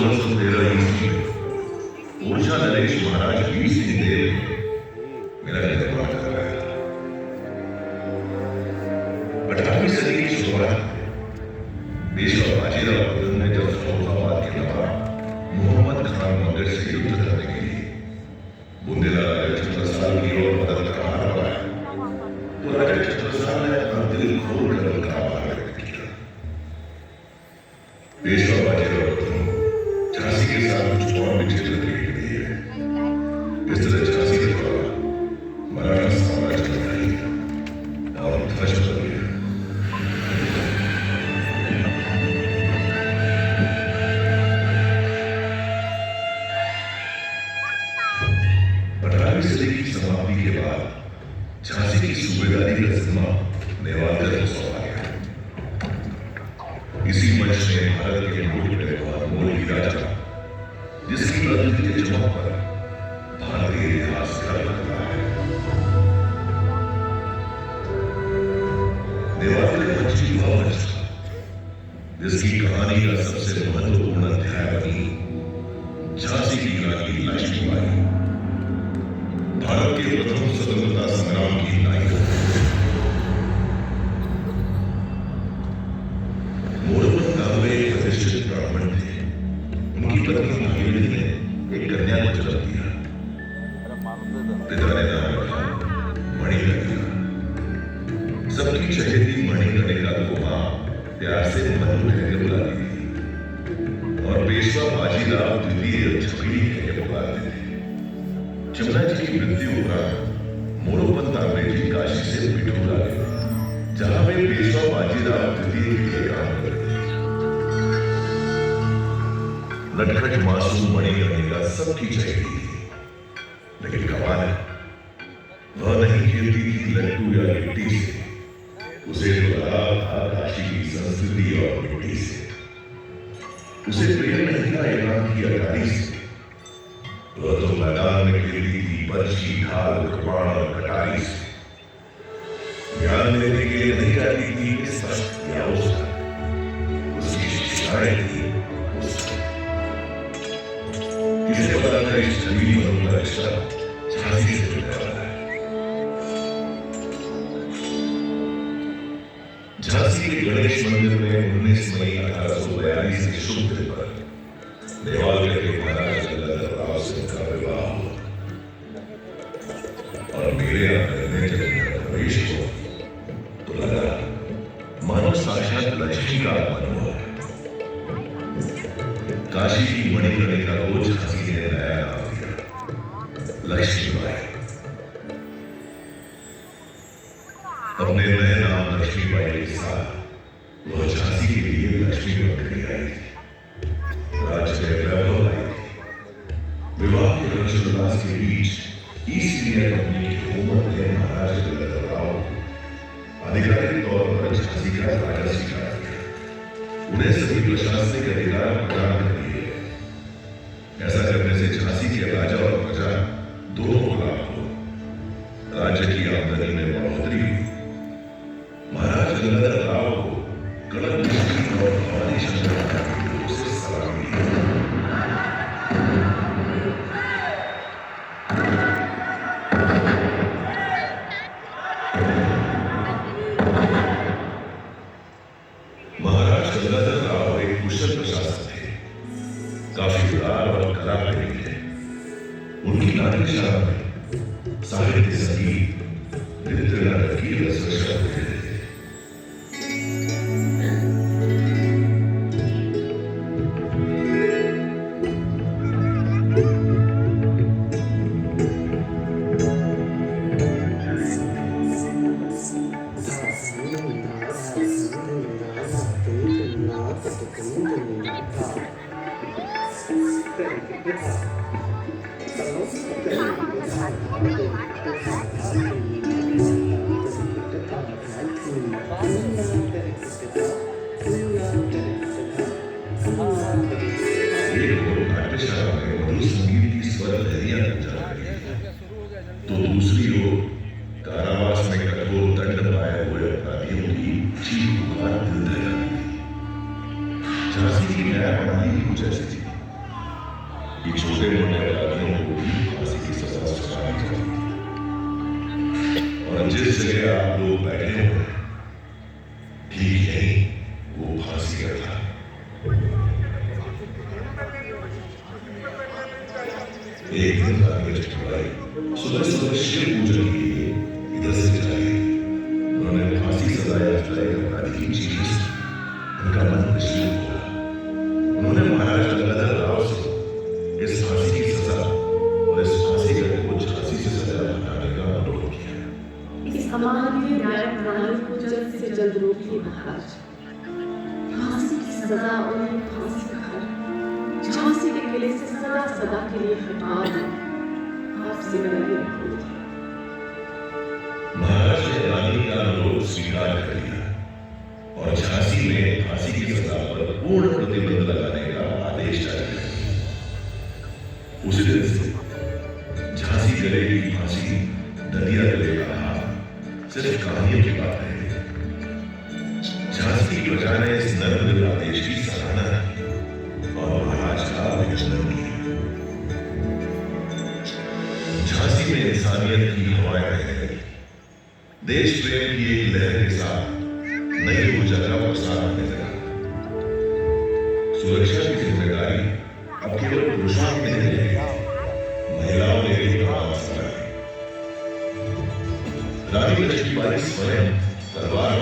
1613 ईस्वी में ओरछा नरेश महाराज वीर सिंह देव ने मेरा निर्माण करवाया। 18वीं सदी की शुरुआत में पेशवा बाजीराव ने जब फौजाबाद के नवाब मोहम्मद खान मगर से युद्ध करने के लिए बुंदेला छत्रसाल की ओर मदद का आह्वान लगाया तो राजा छत्रसाल ने अपना दिल खोल कर उनका आभार व्यक्त किया। पेशवा बाजीराव झांसी के साथ कुछ और भी क्षेत्र खरीद लिए। इस तरह झांसी के द्वारा मराठा साम्राज्य बनाई और ध्वस्त कर लिया। 18वीं सदी की समाप्ति के बाद झांसी की सूबेदारी का जिम्मा नेवालकर को सौंपा गया। इसी मंच ने भारत के मोल की राजा जिसकी अद्वितीय चमक पर भारतीय इतिहास गर्व करता है। नेवालकर का जीवा वंश था जिसकी कहानी का सबसे महत्वपूर्ण अध्याय बनी झांसी की रानी लक्ष्मीबाई, भारत के प्रथम स्वतंत्रता संग्राम की नायक। मोरपंथ गांव में एक प्रतिष्ठित ब्राह्मण थे। उनकी पत्नी भागीरथी ने एक कन्या को जन्म दिया। पिता ने नाम रखा मणिकर्णिका। सबकी चहेती मणिकर्णिका को मां प्यार से मनु कहकर बुलाती थी और पेशवा बाजीराव द्वितीय छपड़ी कहकर पुकारते थे। जमुना जी की मृत्यु उपरांत मोरोपंत अंग्रेजी काशी से पिठोर आ गए, जहां वे पेशवा बाजीराव द्वितीय के लिए काम करते। नटखट मासूम मणिकर्णिका सबकी चहेती थी, लेकिन कमाल है वह नहीं खेलती थी लट्टू या गिट्टी से। उसे तो लगाव था काशी की संस्कृति और मिट्टी से। उसे प्रेम नहीं था ईरान की अटारी से। वह तो मैदान में खेलती थी पर्ची, ढाल, कृपाण और कटारी से। ज्ञान लेने के लिए नहीं जाती थी इस वक्त या उस वक्त। उसकी शिक्षाएं थी उस वक्त। किसे पता था इस छवि पर उनका रिश्ता झांसी से जुड़ने वाला है। झांसी के गणेश मंदिर में 19 मई 1842 के शुभ दिन पर नेवालकर के महाराज गंगाधर राव से उनका विवाह हुआ और मेरे आंगन में जब उनका प्रवेश हुआ तो लगा मानो साक्षात लक्ष्मी का आगमन हुआ। काशी की मणिकर्णिका को झांसी ने नया नाम दिया, लक्ष्मीबाई। अपने नए नाम लक्ष्मीबाई के साथ वह झांसी के लिए लक्ष्मी बन कर आई थी। राज्य में वैभव आई थी। विवाह के हर्षोल्लास के बीच ईस्ट इंडिया कंपनी की हुकूमत ने महाराज गंगाधर राव को आधिकारिक तौर पर झांसी का राजा स्वीकार किया। उन्हें सभी प्रशासनिक अधिकार प्रदान कर दिए गए। ऐसा करने से झांसी के राजा और प्रजा दोनों को लाभ हुआ। राज्य की आमदनी में बढ़ोतरी हुई। महाराज गंगाधर राव को कड़क दृष्टि और भवानी शंकर से सलामी दी। महाराज गंगाधर राव एक कुशल प्रशासक थे, काफी उदार और कला प्रेमी थे। उनकी नाट्यशाला में साहित्य, संगीत, नृत्य, नाटक की रसरशा होते थे। तो दूसरी ओर कारावास में कठोर दंड पाए हुए अपराधियों की चीख पुकार दिल दहलाती थी। झांसी की न्याय प्रणाली कुछ ऐसी थी। कि छोटे मोटे अपराधियों को भी फांसी की सजा सुनाई जाए। और जिस जगह आप लोग बैठे हुए हैं, ठीक यही वो फांसी का था। एक दिन रानी लक्ष्मीबाई सुबह सुबह शिव पूजन के लिए इधर से चला गई। उन्होंने फांसी सजा याफ्ता एक अपराधी की चिट्ठी सुनी। उनका मन विचलित हुआ। उन्होंने महाराज गंगाधर राव से इस फांसी की सजा और इस फांसी का को झांसी से सजा हटाने का अनुरोध किया। इस अमानवीय न्याय प्रणाली को जल्द से जल्द रोकिए महाराज। फांसी की सजा और ये फांसी का घर झांसी के किले से सदा सदा के लिए हटा दें। आपसे मेरा ये अनुरोध है। महाराज ने रानी का अनुरोध स्वीकार कर लिया और झांसी में फांसी की सजा पर पूर्ण प्रतिबंध लगाने का आदेश जारी कर दिया। उसी दिन से झांसी गले की फांसी, दरिया गले का हाथ सिर्फ कहानियों की बात है। झांसी की प्रजा ने इस नर्मदिल आदेश की सराहना की और महाराज का अभिनंदन किया। झांसी में इंसानियत की हवाएं बहने लगी। देश प्रेम की एक लहर के साथ नई ऊर्जा का प्रसार होने लगा। सुरक्षा की जिम्मेदारी अब केवल पुरुषों की नहीं रही, महिलाओं ने भी काम संभाला। रानी लक्ष्मीबाई स्वयं तलवार